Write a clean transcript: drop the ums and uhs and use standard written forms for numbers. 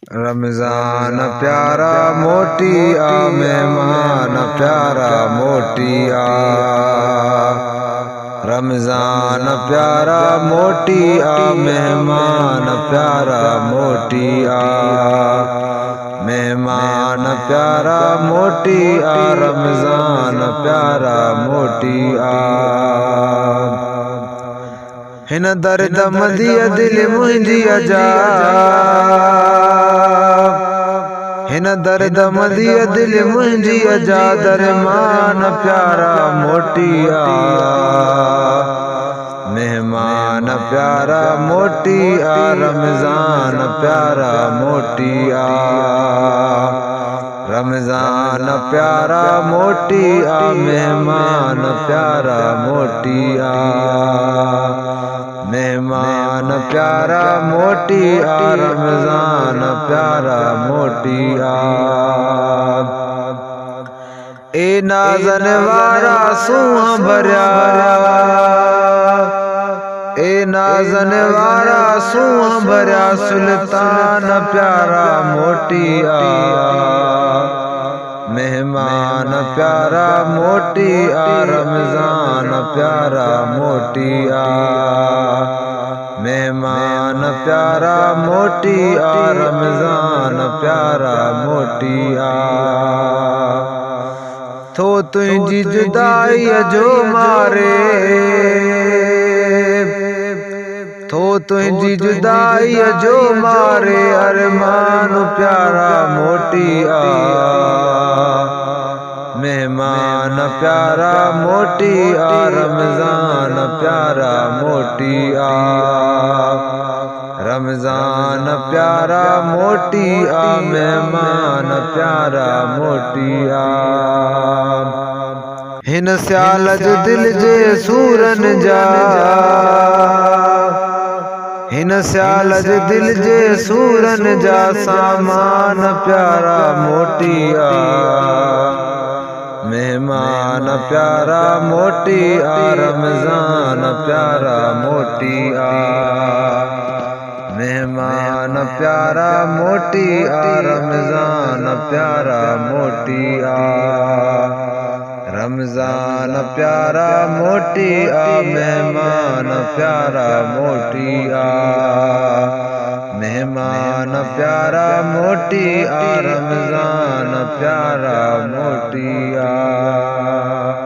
रमजान प्यारा मोटी आ मेहमान प्यारा मोटी आ। रमजान प्यारा मोटी आ मेहमान प्यारा मोटी आ। मेहमान प्यारा मोटी आ रमजान प्यारा मोटी आ। हिन दर्द मदिया दिल मुंहिंजी अजा। हिन दर्द मदिया दिल मुंहिंजी अजा। दरमान प्यारा मोटी आ। मेहमान प्यारा मोटी आ रमजान प्यारा मोटी आ। रमजान प्यारा मोटी आ मेहमान प्यारा मोटी आ। मेहमान प्यारा मोटी आ रमजान प्यारा मोटी आ। ए नाज़न वारा सूंह भरिया। ए नाज़न वारा सूंह भरिया सुल्तान प्यारा मोटी आ। मेहमान प्यारा मोटी आ रमजान प्यारा मोटी आ। मेहमान प्यारा मोटी आ रमजान प्यारा मोटी आ। थो तुझी जुदाई जो मारे। थो तुझी जुदाई जो मारे अरमान प्यारा मोटी आ। मेहमान प्यारा मोटी आ रमजान प्यारा मोटी आ। रमजान प्यारा मोटी आ मेहमान प्यारा मोटी आ। हिन स्याल जो दिल जे सूरन जा। हिन स्याल जे दिल जे सूरन जा सामान प्यारा मोटी आ। मेहमान प्यारा मोटी आ रमजान प्यारा मोटी आ। मेहमान प्यारा मोटी आ रमजान प्यारा मोटी आ। रमजान प्यारा मोटी आ मेहमान प्यारा मोटी आ। मेहमान प्यारा मोटी आ रमजान प्यारा मोटी आ।